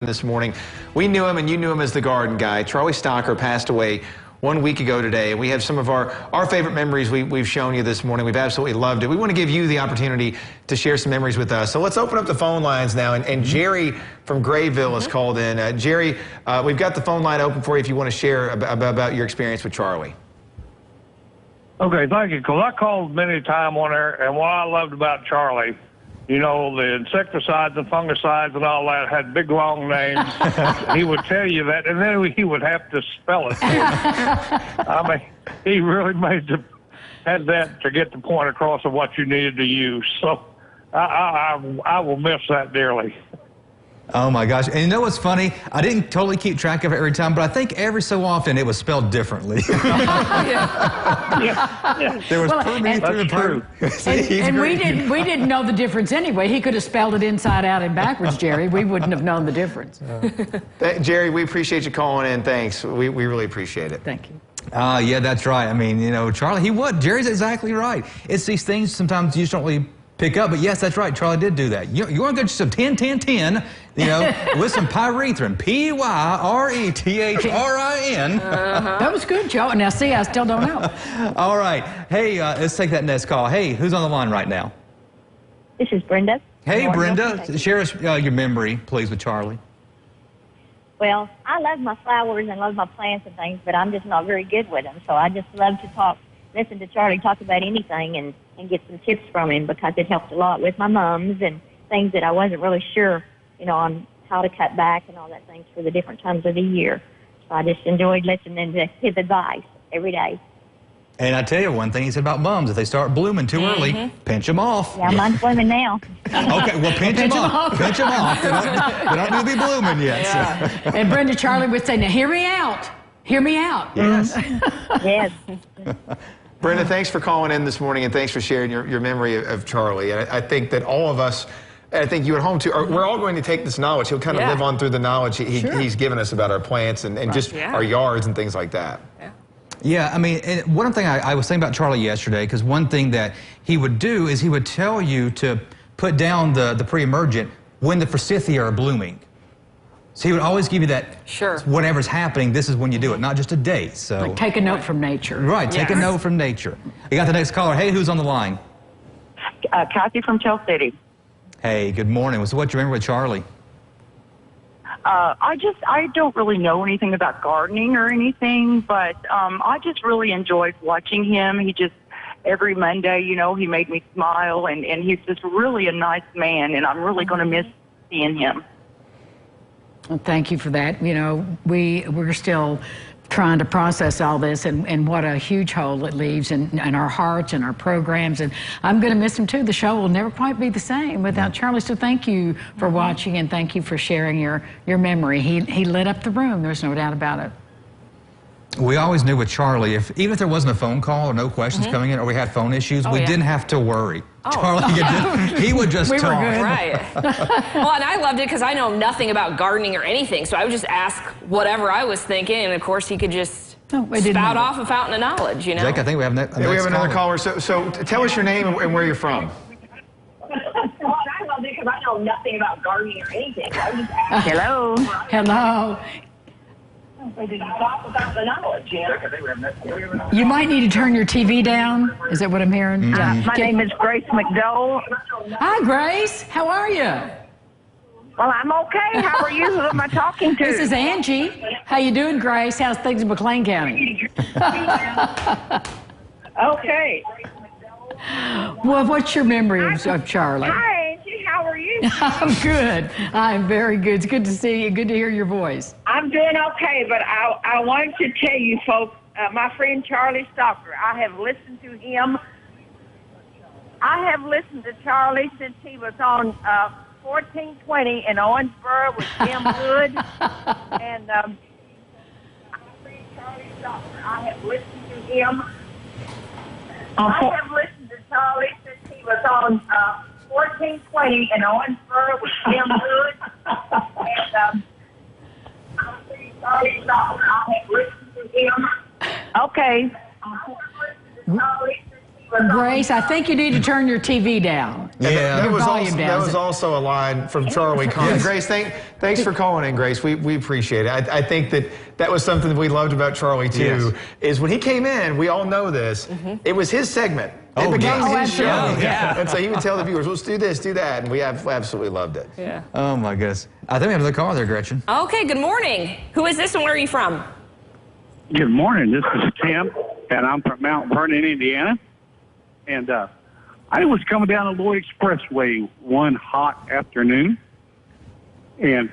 This morning. We knew him, and you knew him as the garden guy. Charlie Stocker passed away 1 week ago today, and we have some of our favorite memories we've shown you this morning. We've absolutely loved it. We want to give you the opportunity to share some memories with us. So let's open up the phone lines now, and Jerry from Grayville has called in. Jerry, we've got the phone line open for you if you want to share about your experience with Charlie. Okay, thank you, because I called many times on there, and what I loved about Charlie, you know, the insecticides and fungicides and all that had big, long names. He would tell you that, and then he would have to spell it. I mean, he really had that to get the point across of what you needed to use. So I will miss that dearly. Oh, my gosh. And you know what's funny? I didn't totally keep track of it every time, but I think every so often it was spelled differently. There was That's true. And we didn't know the difference anyway. He could have spelled it inside out and backwards, Jerry. We wouldn't have known the difference. Jerry, we appreciate you calling in. Thanks. We really appreciate it. Thank you. Yeah, that's right. I mean, you know, Charlie, he would. Jerry's exactly right. It's these things sometimes you just don't really pick up, but yes, that's right. Charlie did do that. You want to get you some 10-10-10, you know, with some pyrethrin, P-Y-R-E-T-H-R-I-N. That was good, Joe. Now, see, I still don't know. All right. Hey, let's take that next call. Hey, who's on the line right now? This is Brenda. Hey, Brenda. Share us your memory, please, with Charlie. Well, I love my flowers and love my plants and things, but I'm just not very good with them. So I just love to listen to Charlie talk about anything and get some tips from him, because it helped a lot with my mums and things that I wasn't really sure, you know, on how to cut back and all that things for the different times of the year. So I just enjoyed listening to his advice every day. And I tell you one thing he said about mums: if they start blooming too early, pinch them off. Yeah, mine's blooming now. Okay, well, pinch them off. Pinch them off. They don't need to be blooming yet. Yeah. So. And Brenda, Charlie would say, now hear me out. Hear me out. Yes. Yes. Brenda, thanks for calling in this morning, and thanks for sharing your memory of Charlie. And I think that all of us, and I think you at home too, we're all going to take this knowledge. He'll kind of live on through the knowledge he's given us about our plants and just our yards and things like that. Yeah, I mean, and one thing I was saying about Charlie yesterday, because one thing that he would do is he would tell you to put down the pre-emergent when the forsythia are blooming. So he would always give you that, whatever's happening, this is when you do it, not just a date. So like take a note from nature. Right, take a note from nature. You got the next caller. Hey, who's on the line? Kathy from Tell City. Hey, good morning. So what do you remember with Charlie? I don't really know anything about gardening or anything, but I just really enjoyed watching him. He just, every Monday, you know, he made me smile, and he's just really a nice man, and I'm really going to miss seeing him. Well, thank you for that. You know, we're still trying to process all this, and what a huge hole it leaves in our hearts and our programs. And I'm going to miss him too. The show will never quite be the same without Charlie. So thank you for watching, and thank you for sharing your memory. He lit up the room. There's no doubt about it. We always knew with Charlie, even if there wasn't a phone call or no questions coming in, or we had phone issues, we didn't have to worry. Charlie, he would just talk. Were good. Right. Well, and I loved it because I know nothing about gardening or anything, so I would just ask whatever I was thinking, and of course he could just spout off a fountain of knowledge, you know? Jake, I think we have, we have another caller. So tell us your name and where you're from. I love it because I know nothing about gardening or anything. I would just ask. Hello. Hello. You might need to turn your TV down. Is that what I'm hearing? My name is Grace McDowell. Hi, Grace. How are you? Well, I'm okay. How are you? Who am I talking to? This is Angie. How you doing, Grace? How's things in McLean County? Okay. Well, what's your memory of Charlie? Hi, Angie. How are you? I'm good. I'm very good. It's good to see you. Good to hear your voice. I'm doing okay, but I wanted to tell you folks, my friend Charlie Stocker, I have listened to him. I have listened to Charlie since he was on 1420 in Owensboro with Jim Wood. And my friend Charlie Stocker, I have listened to him. I have listened to Charlie since he was on 1420 in Owensboro with Jim Wood. And Charlie Stocker, I have listened to him. Okay. Grace, I think you need to turn your TV down. Yeah, Your volume that down. was also a line from Charlie calling. Yes. Grace, thanks for calling in, Grace. We appreciate it. I think that was something that we loved about Charlie too. Yes. Is when he came in, we all know this. It was his segment. It Oh, became yes. his show. absolutely. Yeah. And so he would tell the viewers, let's do this, do that, and we absolutely loved it. Yeah. Oh my goodness. I think we have another caller there, Gretchen. Okay, good morning. Who is this and where are you from? Good morning. This is Tim, and I'm from Mount Vernon, Indiana. And I was coming down the Lloyd Expressway one hot afternoon, and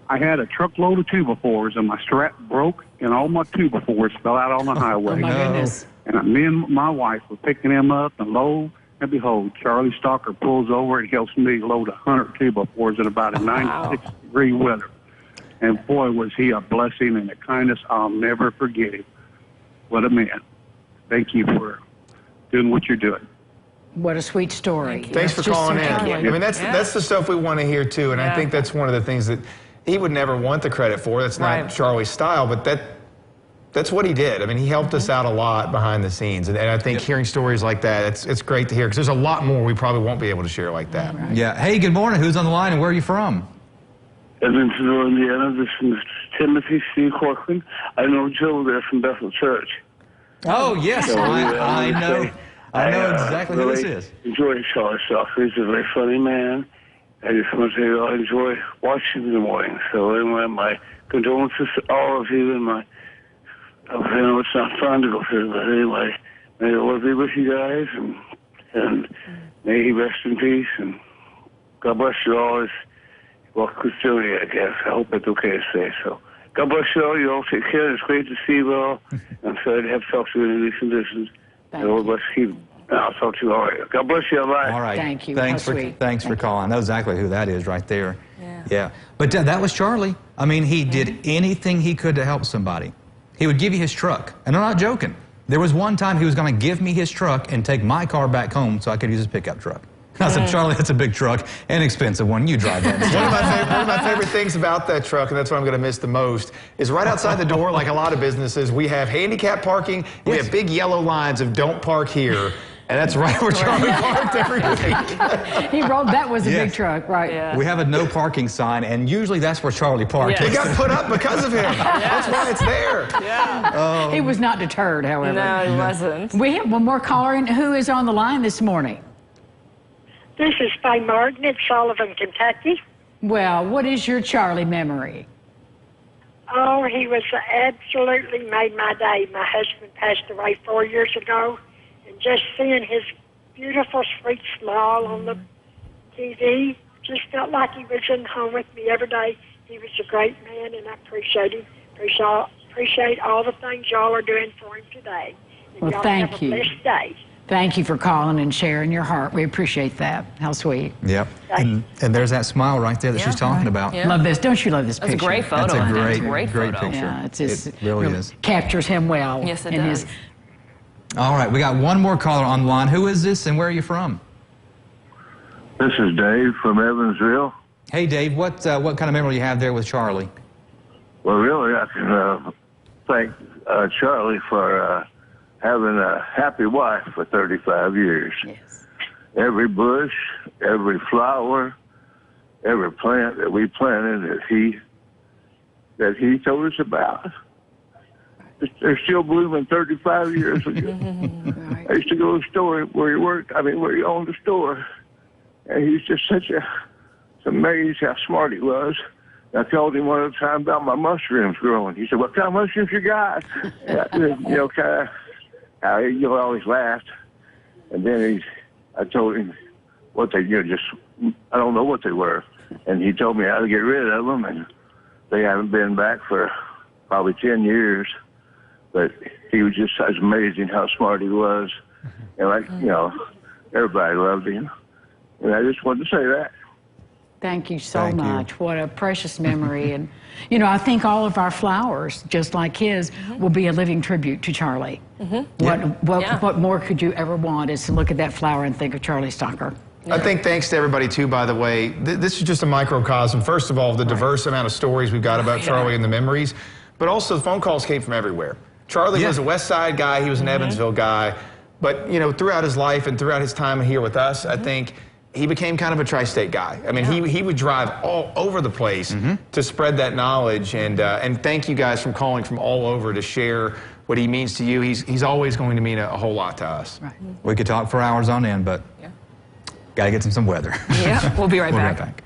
I had a truckload of 2x4s, and my strap broke, and all my 2x4s fell out on the highway. Oh, my goodness. And me and my wife were picking them up, and lo and behold, Charlie Stalker pulls over and helps me load 100 2x4s in about a 96-degree weather. And boy, was he a blessing and a kindness I'll never forget him. What a man. Thank you for doing what you're doing. What a sweet story. Thanks for That's just calling so in. Charlie. I mean, that's the stuff we want to hear too, and I think that's one of the things that he would never want the credit for. That's not Charlie's style, but that's what he did. I mean, he helped us out a lot behind the scenes, and I think hearing stories like that, it's great to hear, because there's a lot more we probably won't be able to share like that. Yeah. Hey, good morning. Who's on the line and where are you from? Evansville, Indiana. This is Timothy C. Corcoran. I know Joe there from Bethel Church. Oh, yes. So, I know. I know I exactly who really this is. enjoy Charlie Stalker. He's a very funny man. I just want to say I enjoy watching him in the morning. So anyway, my condolences to all of you, and I know it's not fun to go through, but anyway, may the Lord be with you guys, and may he rest in peace, and God bless you all. Well, custodian, I guess. I hope it's okay to say so. God bless you all. You all take care. It's great to see you all. I'm sorry to have to talk to you in these conditions. Thank Lord you. bless you. I'll talk to you all right. God bless you. Bye. All right. Thank you. Thanks How for sweet. thanks for Thank you. calling. I know exactly who that is right there. Yeah. Yeah. But that was Charlie. I mean, he did anything he could to help somebody. He would give you his truck. And I'm not joking. There was one time he was going to give me his truck and take my car back home so I could use his pickup truck. I said, Charlie, that's a big truck, an expensive one. You drive that. One of my favorite things about that truck, and that's what I'm going to miss the most, is right outside the door, like a lot of businesses, we have handicap parking. We have big yellow lines of "Don't park here," and that's right where Charlie parked every week. He rolled, that was a Yes. big truck, right? Yeah. We have a no parking sign, and usually that's where Charlie parked. Yeah. It got put up because of him. That's why it's there. Yeah. He was not deterred, however. No, he wasn't. We have one more caller in. Who is on the line this morning? This is Faye Martin in Sullivan, Kentucky. Well, what is your Charlie memory? Oh, he was absolutely made my day. My husband passed away 4 years ago, and just seeing his beautiful, sweet smile on the TV just felt like he was in home with me every day. He was a great man, and I appreciate him. Appreciate all the things y'all are doing for him today. And Well, y'all thank have you. a blessed day. Thank you for calling and sharing your heart. We appreciate that. How sweet. Yep. And there's that smile right there that she's talking about. Yeah. Love this. Don't you love this That's a picture? great photo. That's a of him. great, It's great photo. picture. Yeah, it's just, It really is. captures him well. Yes, it in does. his- All right, we got one more caller on the line. Who is this and where are you from? This is Dave from Evansville. Hey, Dave, what kind of memory you have there with Charlie? Well, really, I can thank Charlie for having a happy wife for 35 years. Yes. Every bush, every flower, every plant that we planted that he told us about, they're still blooming 35 years ago. I used to go to the store where he worked, where he owned the store, and he's just it's amazed how smart he was. I told him one time about my mushrooms growing. He said, "What kind of mushrooms you got?" Kind of how he always laughed. And then I told him what they, I don't know what they were. And he told me how to get rid of them, and they haven't been back for probably 10 years. But he was just as amazing how smart he was. And everybody loved him. And I just wanted to say that. Thank you so Thank you. much. What a precious memory. And, I think all of our flowers, just like his, will be a living tribute to Charlie. What more could you ever want is to look at that flower and think of Charlie Stalker. I think thanks to everybody, too, by the way. This is just a microcosm, first of all, the diverse amount of stories we've got about Charlie and the memories, but also the phone calls came from everywhere. Charlie was a West Side guy. He was an Evansville guy. But, throughout his life and throughout his time here with us, I think he became kind of a tri-state guy. I mean, he would drive all over the place to spread that knowledge. And thank you guys for calling from all over to share what he means to you. He's always going to mean a whole lot to us. Right. We could talk for hours on end, but got to get some weather. Yeah, we'll be right We'll be back. right back.